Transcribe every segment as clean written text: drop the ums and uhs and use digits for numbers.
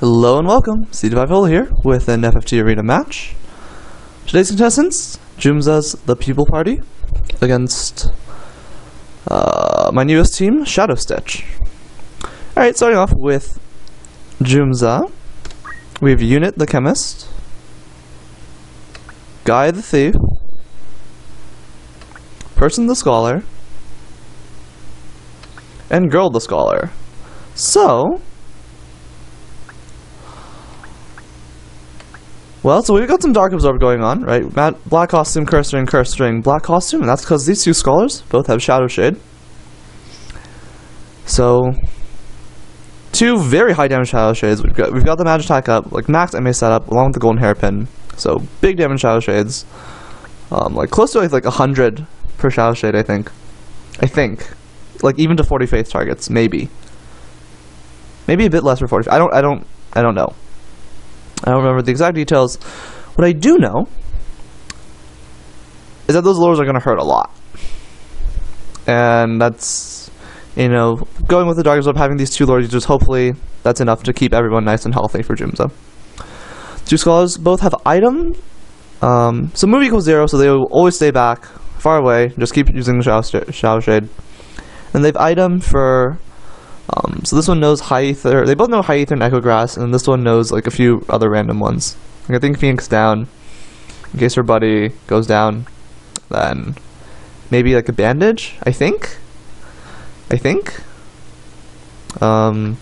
Hello and welcome, CT5Holy here with an FFT arena match. Today's contestants, Jumza's The People Party against my newest team, Shadow Stitch. Alright, starting off with Jumza, we have Unit the Chemist, Guy the Thief, Person the Scholar, and Girl the Scholar. So we've got some Dark Absorb going on, right? Black costume, curse ring, black costume, and that's because these two scholars both have Shadow Shade. So, two very high damage Shadow Shades. We've got the magic attack up, like max MA setup, along with the golden hairpin. So big damage Shadow Shades, like close to like 100 per Shadow Shade, I think, like even to 40 faith targets, maybe a bit less for 40. I don't know. I don't remember the exact details. What I do know is that those lures are going to hurt a lot. And that's, going with the Dark Absorb, having these two lore users, hopefully that's enough to keep everyone nice and healthy for Jumza. Two scholars both have item. So move equals 0, so they will always stay back, far away, just keep using the Shadow Shade. And they have item for... so this one knows High Ether. They both know High Ether and Echo Grass, and this one knows like a few other random ones. Like I think Phoenix down, in case her buddy goes down. Then maybe like a bandage. I think. Yeah,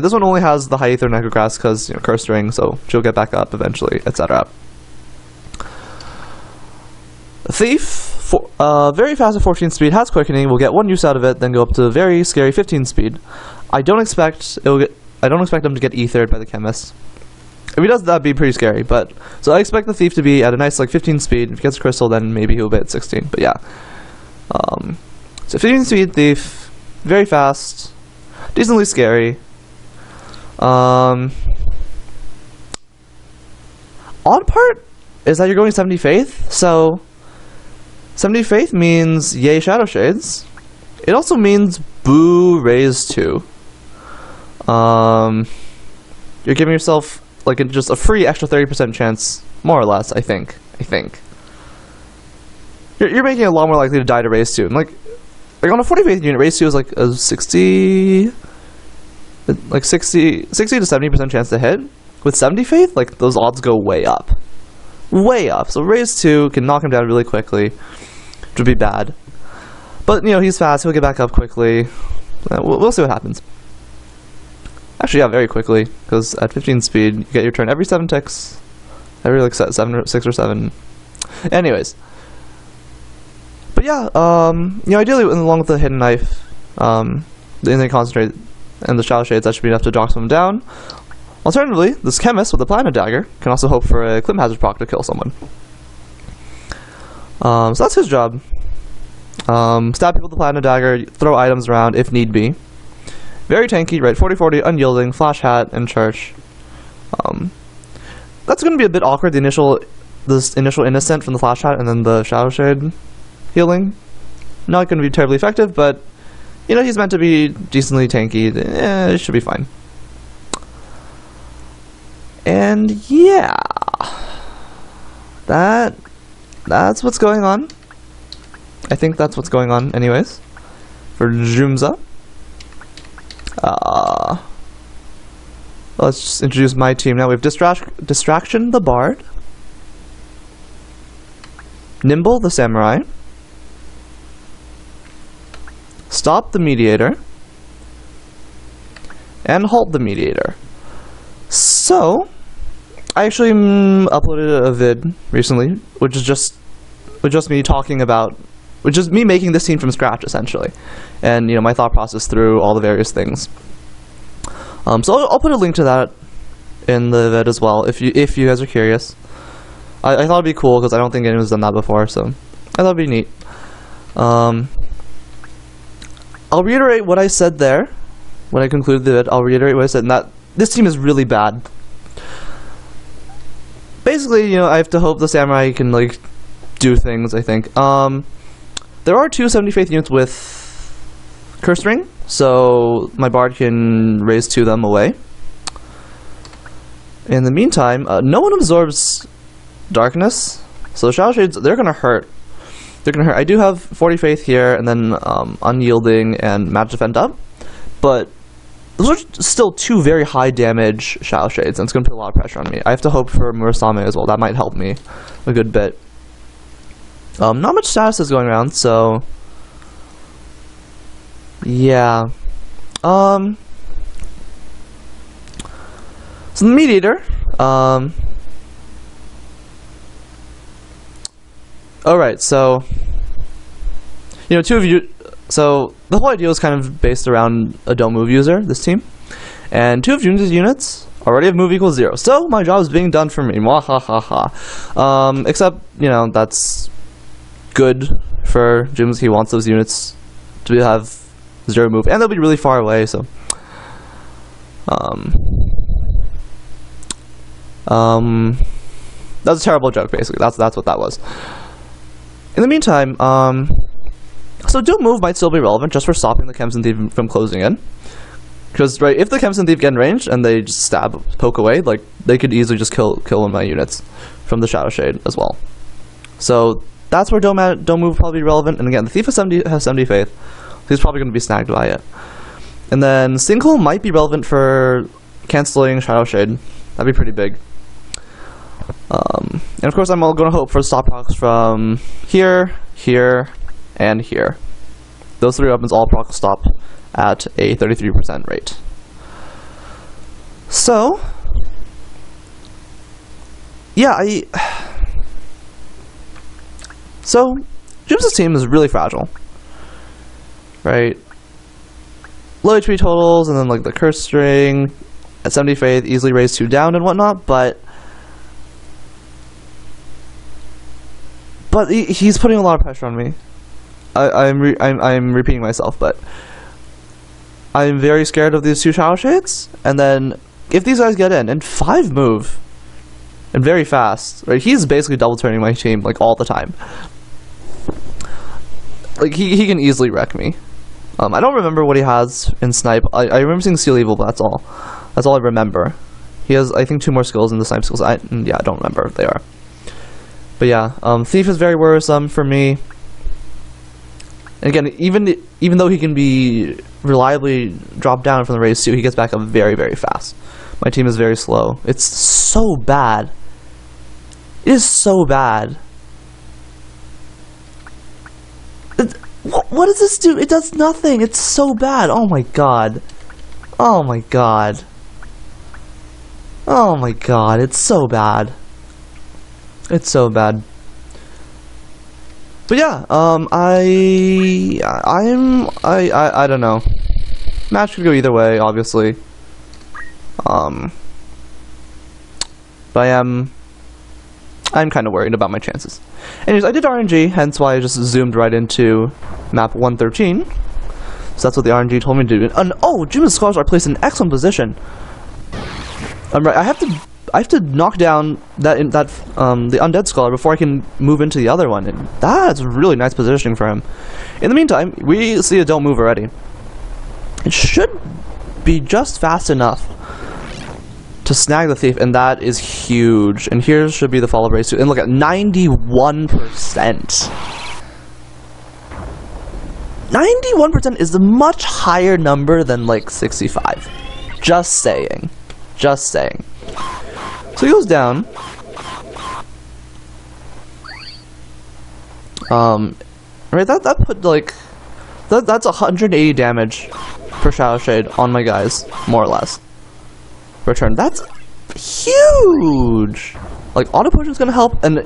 this one only has the High Ether and Echo Grass because Cursed Ring, so she'll get back up eventually, etc. Thief. Very fast at 14 speed, has quickening, will get one use out of it, then go up to very scary 15 speed. I don't expect him to get ethered by the chemist. If he does, that'd be pretty scary, but so I expect the thief to be at a nice like 15 speed. If he gets a crystal, then maybe he'll be at 16, but yeah. So 15 speed thief, very fast, decently scary. Odd part is that you're going 70 faith, so 70 faith means yay Shadow Shades. It also means boo raise 2. You're giving yourself like just a free extra 30% chance, more or less. I think. You're making it a lot more likely to die to raise 2. And like on a 40 faith unit, raise 2 is like a 60 to 70% chance to hit. With 70 faith, like those odds go way up. So raise 2 can knock him down really quickly, which would be bad. But he's fast, he'll get back up quickly. We'll see what happens. Actually, yeah, very quickly, because at 15 speed, you get your turn every 7 ticks. Every like 6 or 7. Anyways. But yeah, ideally along with the hidden knife, the instant concentrate and the Shadow Shades, that should be enough to knock someone down. Alternatively, this chemist with a Planet Dagger can also hope for a Clim Hazard proc to kill someone. So that's his job. Stab people with the Planet Dagger, throw items around if need be. Very tanky, right? 40-40, unyielding, flash hat, and church. That's going to be a bit awkward, this initial innocent from the flash hat and then the Shadow Shade healing. Not going to be terribly effective, but he's meant to be decently tanky. It should be fine. And yeah, that's what's going on. I think that's what's going on anyways, for Jumza. Let's just introduce my team now. We have Distraction the Bard, Nimble the Samurai, Stop the Mediator, and Halt the Mediator. So, I actually uploaded a vid recently, which is just me me making this team from scratch essentially, and my thought process through all the various things. So I'll put a link to that in the vid as well if you guys are curious. I thought it'd be cool because I don't think anyone's done that before, so I thought it'd be neat. I'll reiterate what I said there when I concluded the vid. I'll reiterate what I said, and that this team is really bad. Basically, I have to hope the Samurai can, like, do things, I think. There are two 70 faith units with Cursed Ring, so my Bard can raise 2 of them away. In the meantime, no one absorbs darkness, so the Shadow Shades, they're gonna hurt. They're gonna hurt. I do have 40 Faith here, and then Unyielding and Magic Defend up, but those are still two very high damage Shadow Shades, and it's gonna put a lot of pressure on me. I have to hope for Murasame as well. That might help me a good bit. Not much status is going around, so yeah. So the Mediator, alright, so, you know, two of you, so the whole idea was kind of based around a don't move user, this team, and two of Jumza's units already have move equals 0, so my job is being done for me, mwahahaha. Except, you know, that's good for Jumza. He wants those units to have 0 move, and they'll be really far away, so that's a terrible joke, basically. That's what that was. In the meantime, so don't move might still be relevant just for stopping the Chemist and Thief from closing in. Because, right, if the Chemist and Thief get in range and they just stab, poke away, like, they could easily just kill one of my units from the Shadow Shade as well. So that's where don't move probably be relevant. And again, the Thief has 70 Faith. He's probably going to be snagged by it. And then Sinkhole might be relevant for canceling Shadow Shade. That'd be pretty big. And of course, I'm going to hope for stop procs from here, here, and here. Those three weapons all proc stop at a 33% rate. So, yeah, so Jumza's team is really fragile, right? Low HP totals, and then like the curse string at 70 Faith, easily raise 2 down and whatnot, but he's putting a lot of pressure on me. I'm repeating myself, but I'm very scared of these two Shadow Shades. And then if these guys get in and 5 move and very fast, right? He's basically double turning my team like all the time. Like he can easily wreck me. I don't remember what he has in Snipe. I remember seeing Seal Evil, but that's all. That's all I remember. He has, I think, 2 more skills in the Snipe skills. Yeah, I don't remember what they are. But yeah, Thief is very worrisome for me. And again, even though he can be reliably dropped down from the raise 2, he gets back up very, very fast. My team is very slow. It's so bad. It is so bad. What does this do? It does nothing. It's so bad. Oh my god. Oh my god. Oh my god. It's so bad. It's so bad. But yeah, I don't know. Match could go either way, obviously. But I'm kind of worried about my chances. Anyways, I did RNG, hence why I just zoomed right into map 113. So that's what the RNG told me to do. And oh, Jumza's scholars are placed in an excellent position. Right, I have to knock down the undead scholar before I can move into the other one, and that's really nice positioning for him. In the meantime, we see a don't move already. It should be just fast enough to snag the Thief, and that is huge. And here should be the follow race 2, and look at 91%. 91% is a much higher number than like 65. Just saying. Just saying. So he goes down. Right, that put like that's 180 damage per Shadow Shade on my guys, more or less. Return. That's huge. Like auto push is gonna help, and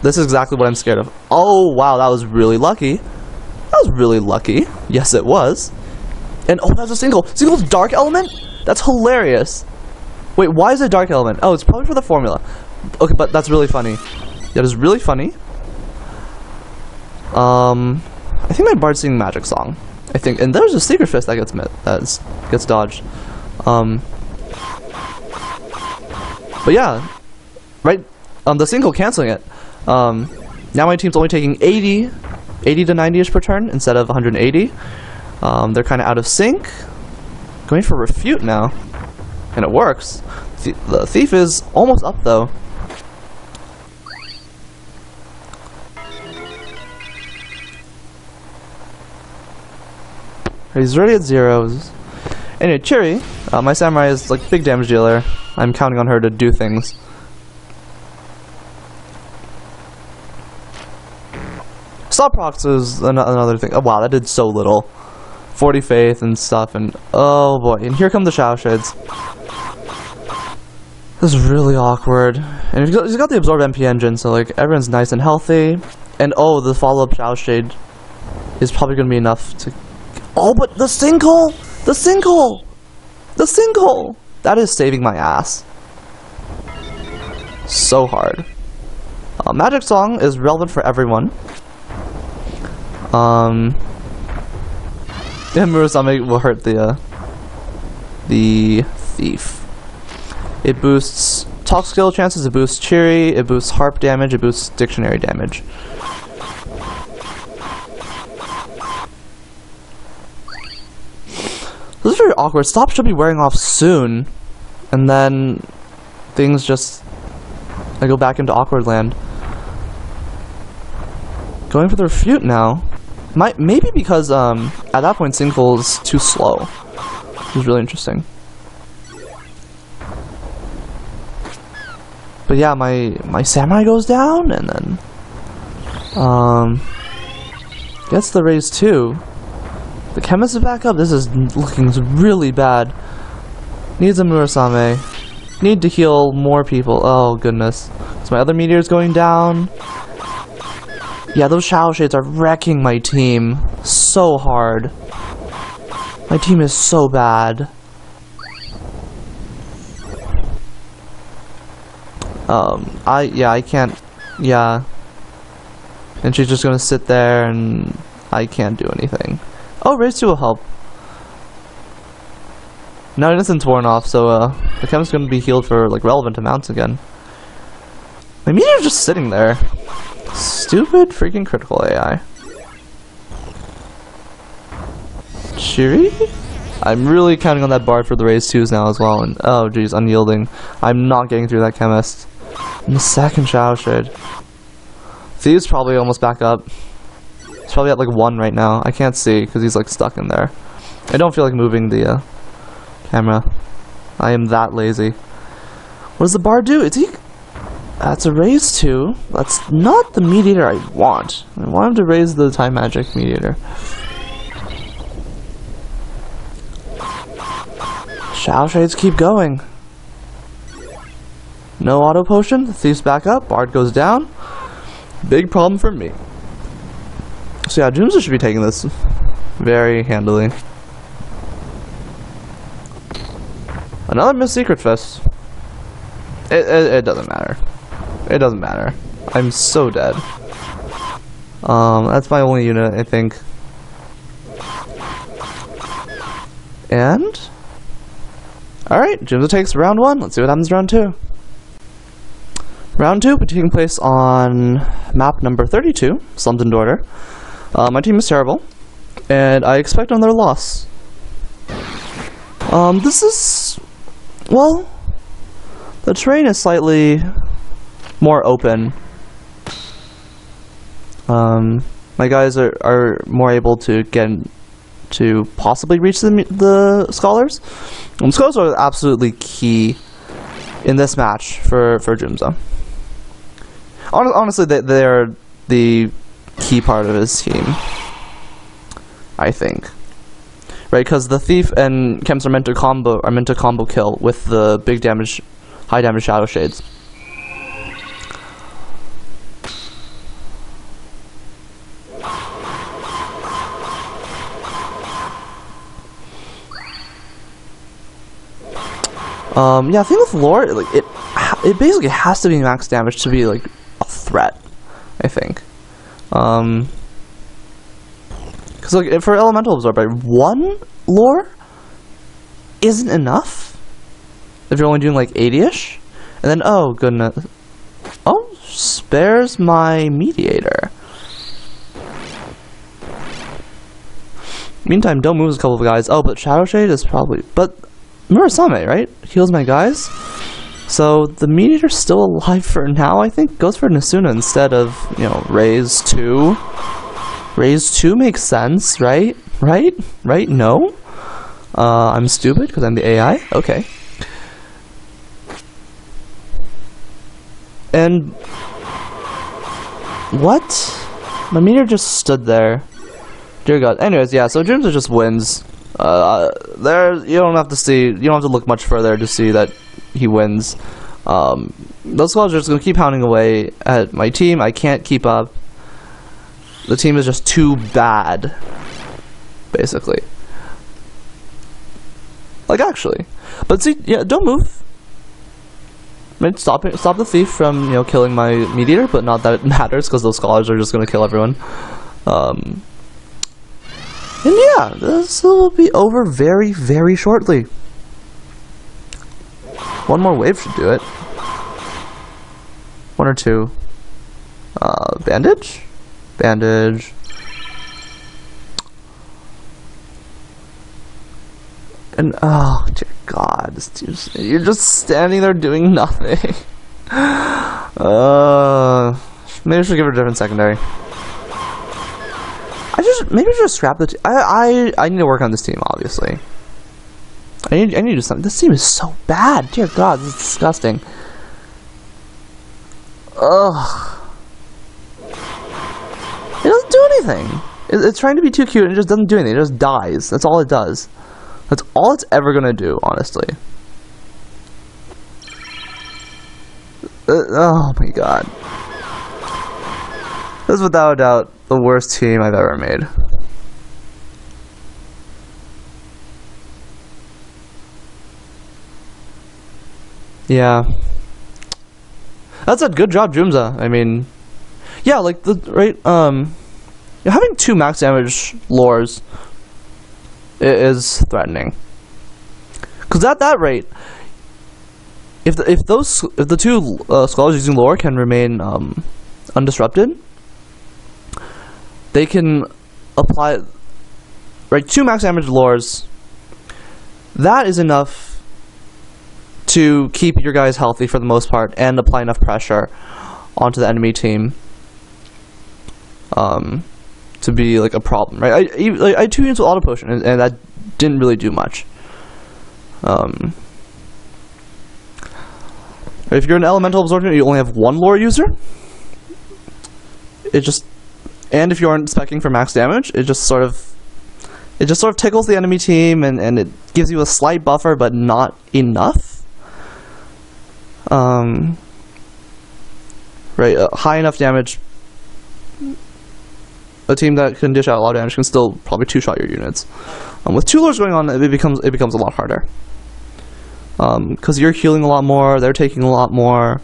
this is exactly what I'm scared of. Oh wow, that was really lucky. That was really lucky. Yes, it was. And oh, that's a single. Single's dark element. That's hilarious. Wait, why is it dark element? Oh, it's probably for the formula. Okay, but that's really funny. That is really funny. I think my bard's singing Magic Song. I think, and there's a Secret Fist that gets dodged. But yeah, right. The single canceling it. Now my team's only taking 80 to 90ish per turn instead of 180. They're kind of out of sync. Going for refute now. And it works. The Thief is almost up, though. He's already at 0s. Anyway, Chiri, my samurai is like big damage dealer. I'm counting on her to do things. Stop procs is another thing. Oh wow, that did so little. 40 faith and stuff, and oh boy. And here come the Shadow Shades. This is really awkward. And he's got the Absorb MP engine, so like everyone's nice and healthy. And oh, the follow-up Shadow Shade is probably going to be enough to... Oh, but the sinkhole! The sinkhole! The sinkhole! That is saving my ass. So hard. Magic Song is relevant for everyone. And Murasame will hurt the Thief. It boosts talk skill chances, it boosts Chiri, it boosts harp damage, it boosts dictionary damage. This is very awkward. Stop should be wearing off soon, and then things just I go back into awkward land. Going for the refute now. Maybe because at that point Sinkhole is too slow. Which is really interesting. But yeah, my samurai goes down and then gets the raise too. The chemist is back up. This is looking really bad. Needs a Murasame. Need to heal more people. Oh goodness. So my other meteor's going down. Yeah, those Shadow Shades are wrecking my team so hard. My team is so bad. I can't, yeah. And she's just gonna sit there and I can't do anything. Oh, raise 2 will help. Now Innocent's worn off, so the chem's gonna be healed for like relevant amounts again. My meteor's just sitting there. Stupid freaking critical AI. Chiri? I'm really counting on that bard for the raise 2s now as well, and oh geez, unyielding. I'm not getting through that chemist. And the second Shadow Shade. Thieves probably almost back up. He's probably at like 1 right now. I can't see because he's like stuck in there. I don't feel like moving the camera. I am that lazy. What does the bard do? Is he... That's a raise 2. That's not the mediator I want. I want him to raise the time magic mediator. Shadow Shades keep going. No auto potion. Thief's back up. Bard goes down. Big problem for me. So yeah, Jumza should be taking this very handily. Another missed Secret Fist. It doesn't matter. It doesn't matter. I'm so dead. That's my only unit, I think. And... Alright, Jumza takes round 1. Let's see what happens round 2. Round 2 will be taking place on map number 32, Slums and Order. My team is terrible, and I expect another loss. This is... Well... The terrain is slightly more open. My guys are more able to get to possibly reach the scholars. Scholars are absolutely key in this match for Jumza. Honestly, they're the key part of his team, I think. Right, because the Thief and Chems are meant to combo kill with the big damage, high damage Shadow Shades. Yeah, the thing with lore, like it basically has to be max damage to be like a threat, I think. Because like for Elemental Absorb, right, 1 lore isn't enough if you're only doing like 80-ish, and then oh goodness, oh spares my mediator. Meantime, don't move a couple of guys. Oh, but Shadow Shade is probably, but Murasame, right? Heals my guys. So the Meat Eater's still alive for now, I think. Goes for Nasuna instead of, you know, Raise 2. Raise 2 makes sense, right? Right? Right? No? I'm stupid because I'm the AI? Okay. And... what? My Meat Eater just stood there. Dear God. Anyways, yeah, so Jumza just wins. There, you don't have to look much further to see that he wins. Those squads are just going to keep pounding away at my team. I can't keep up. The team is just too bad, basically. Like, actually. But see, yeah, don't move. I mean, stop the thief from, you know, killing my Meat Eater, but not that it matters, because those scholars are just going to kill everyone. And yeah, this will be over very, very shortly. One more wave should do it. One or two. Bandage? Bandage. And, oh, dear God. You're just standing there doing nothing. Maybe I should give her a different secondary. Maybe just scrap the I need to work on this team, obviously. I need to do something. This team is so bad. Dear God, this is disgusting. Ugh. It doesn't do anything. It's trying to be too cute and it just doesn't do anything. It just dies. That's all it does. That's all it's ever gonna do, honestly. Oh my God. This is without a doubt the worst team I've ever made. Yeah. That's a good job, Jumza. I mean, yeah, like having 2 max damage lures is threatening. Because at that rate, if the 2 scholars using lore can remain undisrupted, they can apply 2 max damage lures. That is enough to keep your guys healthy for the most part and apply enough pressure onto the enemy team to be like a problem, right? I had 2 units with auto potion and that didn't really do much. If you're an elemental absorption, you only have 1 lore user. And if you aren't speccing for max damage, it just sort of tickles the enemy team and it gives you a slight buffer, but not enough. High enough damage. A team that can dish out a lot of damage can still probably 2-shot your units. With 2 lures going on, it becomes a lot harder. Because you're healing a lot more, they're taking a lot more,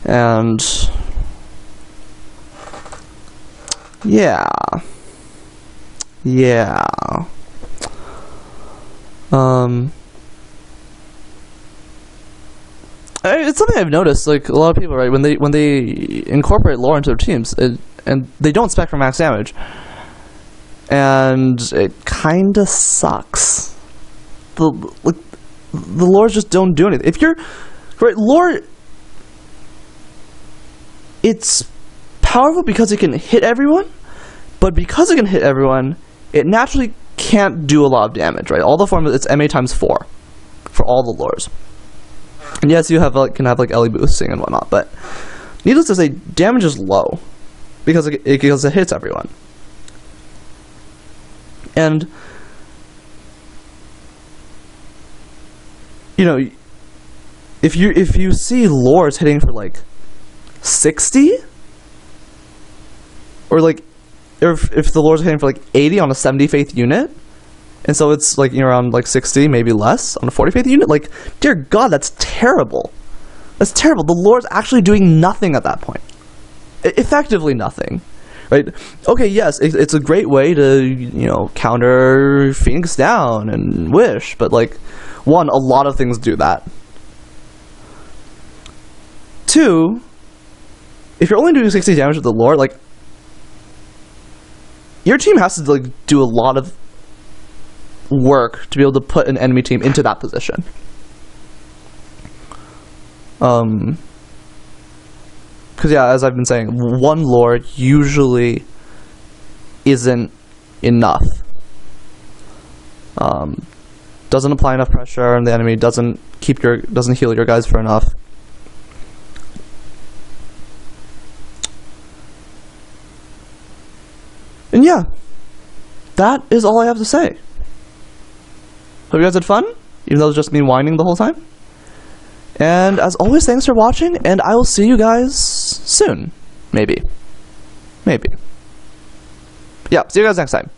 and yeah. It's something I've noticed. Like a lot of people, right? When they incorporate lore into their teams, and they don't spec for max damage, and it kind of sucks. The lores just don't do anything. If you're lore, it's powerful because it can hit everyone, but because it can hit everyone, it naturally can't do a lot of damage. Right? All the formulas, it's MA times 4 for all the lores. And yes, you can have like Ellie boosting and whatnot, but needless to say, damage is low because it hits everyone. And you know, if you see lores hitting for like 60, or if the lores are hitting for like 80 on a 70 faith unit, and so it's like around like 60, maybe less on a 40 faith unit, like dear God, that's terrible. That's terrible. The lore's actually doing nothing at that point. Effectively nothing. Right? Okay, yes, it's a great way to, counter Phoenix Down and Wish, but like, 1, a lot of things do that. 2, if you're only doing 60 damage with the lore, like, your team has to like do a lot of work to be able to put an enemy team into that position. Because yeah, as I've been saying, one lord usually isn't enough. Doesn't apply enough pressure on the enemy, doesn't heal your guys for enough. And yeah, that is all I have to say. Hope you guys had fun, even though it was just me whining the whole time. And as always, thanks for watching, and I will see you guys soon. Maybe. Yeah, see you guys next time.